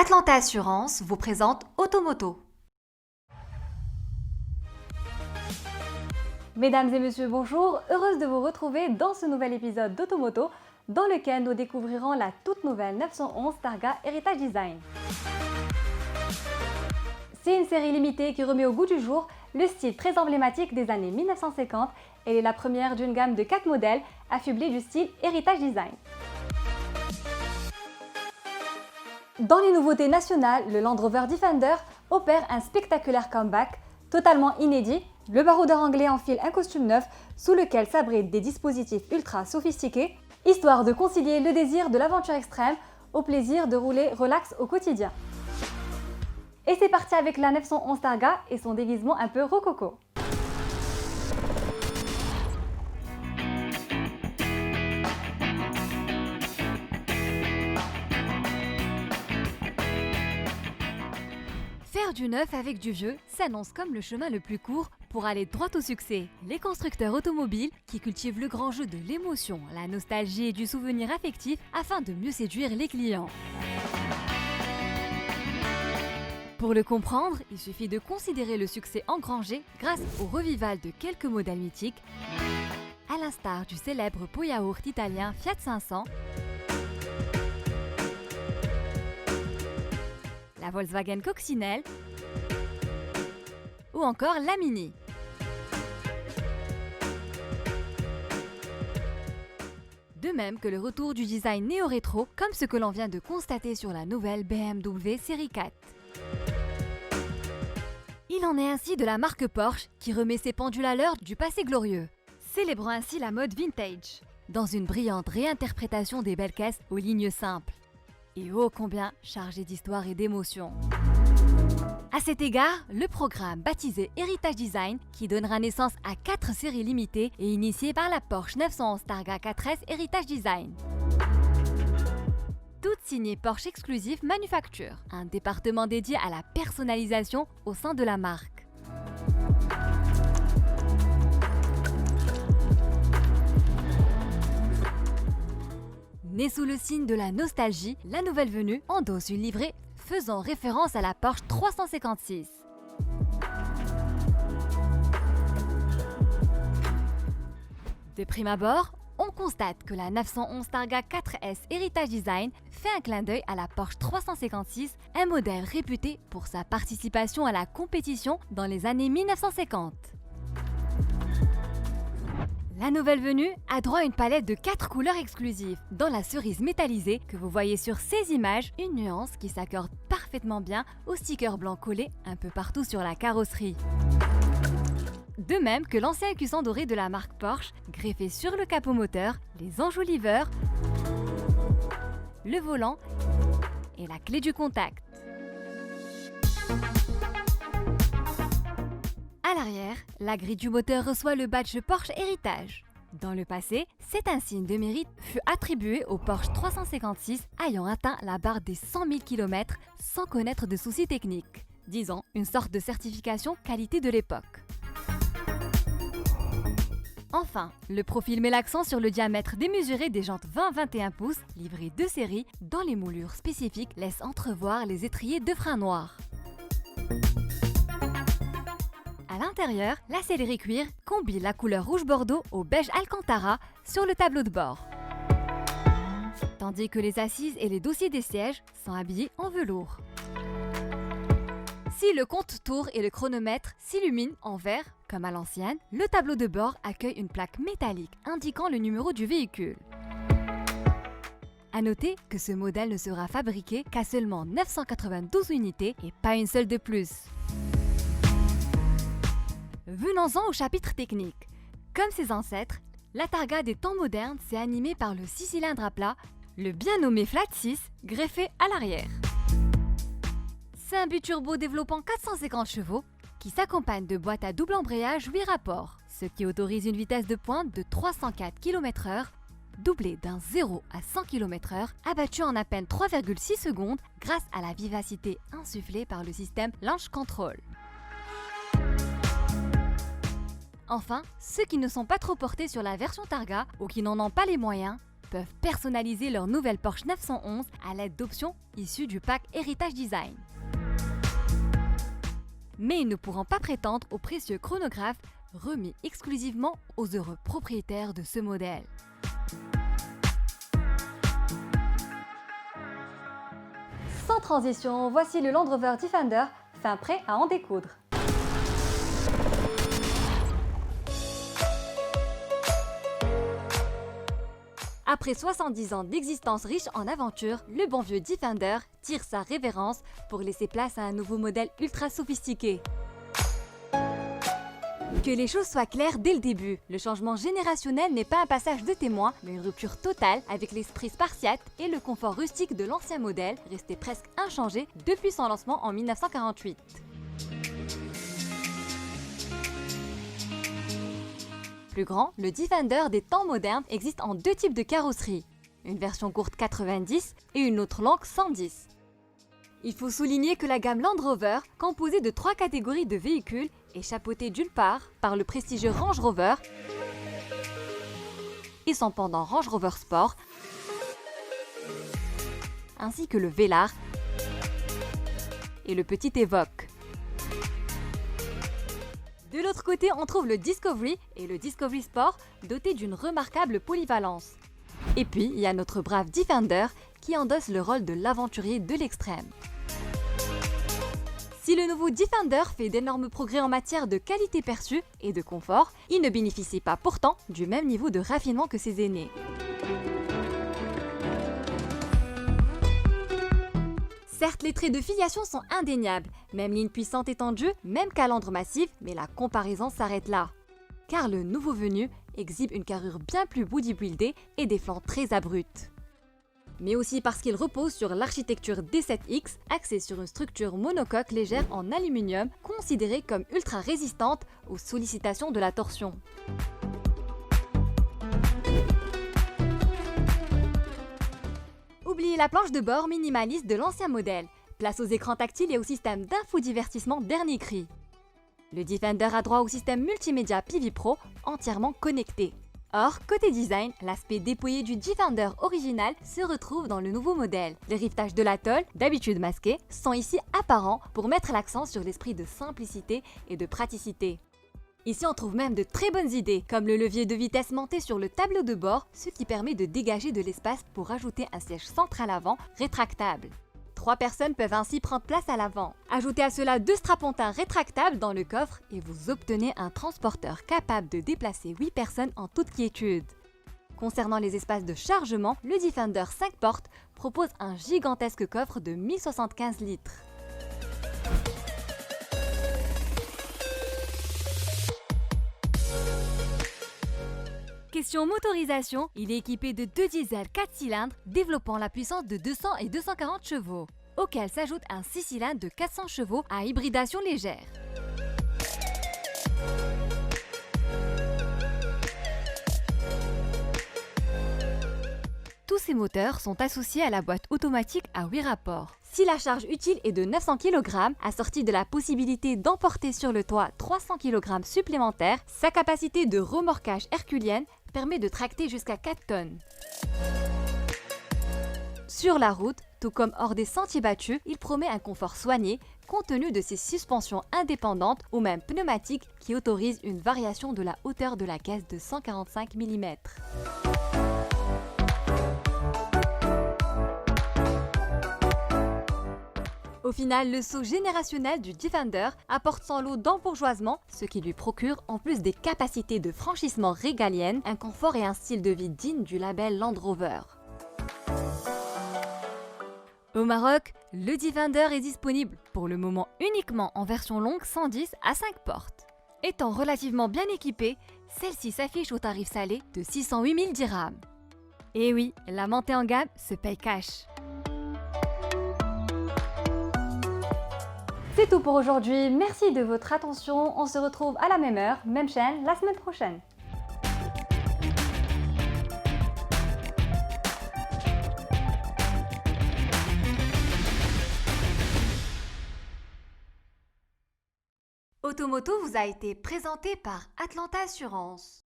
Atlanta Assurance vous présente Automoto. Mesdames et messieurs, bonjour, heureuse de vous retrouver dans ce nouvel épisode d'Automoto dans lequel nous découvrirons la toute nouvelle 911 Targa Heritage Design. C'est une série limitée qui remet au goût du jour le style très emblématique des années 1950. Elle est la première d'une gamme de 4 modèles affublés du style Heritage Design. Dans les nouveautés nationales, le Land Rover Defender opère un spectaculaire comeback totalement inédit. Le baroudeur anglais enfile un costume neuf sous lequel s'abritent des dispositifs ultra sophistiqués, histoire de concilier le désir de l'aventure extrême au plaisir de rouler relax au quotidien. Et c'est parti avec la 911 Targa et son déguisement un peu rococo. Faire du neuf avec du vieux s'annonce comme le chemin le plus court pour aller droit au succès. Les constructeurs automobiles qui cultivent le grand jeu de l'émotion, la nostalgie et du souvenir affectif afin de mieux séduire les clients. Pour le comprendre, il suffit de considérer le succès engrangé grâce au revival de quelques modèles mythiques, à l'instar du célèbre pot yaourt italien Fiat 500, la Volkswagen Coccinelle ou encore la Mini. De même que le retour du design néo-rétro comme ce que l'on vient de constater sur la nouvelle BMW Série 4. Il en est ainsi de la marque Porsche qui remet ses pendules à l'heure du passé glorieux, célébrant ainsi la mode vintage, dans une brillante réinterprétation des belles caisses aux lignes simples. Et ô combien chargé d'histoire et d'émotion. À cet égard, le programme baptisé Heritage Design, qui donnera naissance à 4 séries limitées, est initié par la Porsche 911 Targa 4S Heritage Design. Toutes signées Porsche Exclusive Manufacture, un département dédié à la personnalisation au sein de la marque. Née sous le signe de la nostalgie, la nouvelle venue endosse une livrée faisant référence à la Porsche 356. De prime abord, on constate que la 911 Targa 4S Heritage Design fait un clin d'œil à la Porsche 356, un modèle réputé pour sa participation à la compétition dans les années 1950. La nouvelle venue a droit à une palette de 4 couleurs exclusives. Dans la cerise métallisée que vous voyez sur ces images, une nuance qui s'accorde parfaitement bien au sticker blanc collé un peu partout sur la carrosserie. De même que l'ancien écusson doré de la marque Porsche, greffé sur le capot moteur, les enjoliveurs, le volant et la clé du contact. À l'arrière, la grille du moteur reçoit le badge Porsche Heritage. Dans le passé, cet insigne de mérite fut attribué au Porsche 356 ayant atteint la barre des 100 000 km sans connaître de soucis techniques, disons une sorte de certification qualité de l'époque. Enfin, le profil met l'accent sur le diamètre démesuré des jantes 20-21 pouces, livrées de série, dont les moulures spécifiques laissent entrevoir les étriers de frein noirs. À l'intérieur, la sellerie cuir combine la couleur rouge bordeaux au beige Alcantara sur le tableau de bord. Tandis que les assises et les dossiers des sièges sont habillés en velours. Si le compte-tours et le chronomètre s'illuminent en vert, comme à l'ancienne, le tableau de bord accueille une plaque métallique indiquant le numéro du véhicule. À noter que ce modèle ne sera fabriqué qu'à seulement 992 unités et pas une seule de plus. Venons-en au chapitre technique. Comme ses ancêtres, la Targa des temps modernes s'est animée par le 6 cylindres à plat, le bien nommé Flat 6, greffé à l'arrière. C'est un biturbo développant 450 chevaux qui s'accompagne de boîtes à double embrayage 8 rapports, ce qui autorise une vitesse de pointe de 304 km/h, doublée d'un 0 à 100 km/h, abattu en à peine 3,6 secondes grâce à la vivacité insufflée par le système Launch Control. Enfin, ceux qui ne sont pas trop portés sur la version Targa ou qui n'en ont pas les moyens peuvent personnaliser leur nouvelle Porsche 911 à l'aide d'options issues du pack Heritage Design. Mais ils ne pourront pas prétendre au précieux chronographe remis exclusivement aux heureux propriétaires de ce modèle. Sans transition, voici le Land Rover Defender, fin prêt à en découdre. Après 70 ans d'existence riche en aventures, le bon vieux Defender tire sa révérence pour laisser place à un nouveau modèle ultra sophistiqué. Que les choses soient claires dès le début, le changement générationnel n'est pas un passage de témoin, mais une rupture totale avec l'esprit spartiate et le confort rustique de l'ancien modèle, resté presque inchangé depuis son lancement en 1948. Plus grand, le Defender des temps modernes existe en deux types de carrosserie, une version courte 90 et une autre longue 110. Il faut souligner que la gamme Land Rover, composée de 3 catégories de véhicules, est chapeautée d'une part par le prestigieux Range Rover et son pendant Range Rover Sport, ainsi que le Velar et le petit Evoque. De l'autre côté, on trouve le Discovery et le Discovery Sport, dotés d'une remarquable polyvalence. Et puis, il y a notre brave Defender qui endosse le rôle de l'aventurier de l'extrême. Si le nouveau Defender fait d'énormes progrès en matière de qualité perçue et de confort, il ne bénéficie pas pourtant du même niveau de raffinement que ses aînés. Certes, les traits de filiation sont indéniables, même ligne puissante est en jeu, même calandre massive, mais la comparaison s'arrête là. Car le nouveau venu exhibe une carrure bien plus bodybuildée et des flancs très abrupts. Mais aussi parce qu'il repose sur l'architecture D7X, axée sur une structure monocoque légère en aluminium, considérée comme ultra résistante aux sollicitations de la torsion. Oubliez la planche de bord minimaliste de l'ancien modèle, place aux écrans tactiles et au système d'infodivertissement dernier cri. Le Defender a droit au système multimédia Pivi Pro entièrement connecté. Or, côté design, l'aspect dépouillé du Defender original se retrouve dans le nouveau modèle. Les rivetages de l'Atoll, d'habitude masqués, sont ici apparents pour mettre l'accent sur l'esprit de simplicité et de praticité. Ici, on trouve même de très bonnes idées, comme le levier de vitesse monté sur le tableau de bord, ce qui permet de dégager de l'espace pour ajouter un siège central avant rétractable. 3 personnes peuvent ainsi prendre place à l'avant. Ajoutez à cela 2 strapontins rétractables dans le coffre et vous obtenez un transporteur capable de déplacer 8 personnes en toute quiétude. Concernant les espaces de chargement, le Defender 5 portes propose un gigantesque coffre de 1075 litres. Question motorisation, il est équipé de 2 diesels 4 cylindres développant la puissance de 200 et 240 chevaux, auquel s'ajoute un 6 cylindres de 400 chevaux à hybridation légère. Tous ces moteurs sont associés à la boîte automatique à 8 rapports. Si la charge utile est de 900 kg, assortie de la possibilité d'emporter sur le toit 300 kg supplémentaires, sa capacité de remorquage herculienne permet de tracter jusqu'à 4 tonnes. Sur la route, tout comme hors des sentiers battus, il promet un confort soigné, compte tenu de ses suspensions indépendantes ou même pneumatiques qui autorisent une variation de la hauteur de la caisse de 145 mm. Au final, le saut générationnel du Defender apporte son lot d'embourgeoisement, ce qui lui procure, en plus des capacités de franchissement régaliennes, un confort et un style de vie digne du label Land Rover. Au Maroc, le Defender est disponible pour le moment uniquement en version longue 110 à 5 portes. Étant relativement bien équipée, celle-ci s'affiche au tarif salé de 608 000 dirhams. Et oui, la montée en gamme se paye cash. C'est tout pour aujourd'hui, merci de votre attention, on se retrouve à la même heure, même chaîne, la semaine prochaine. Automoto vous a été présenté par Atlanta Assurance.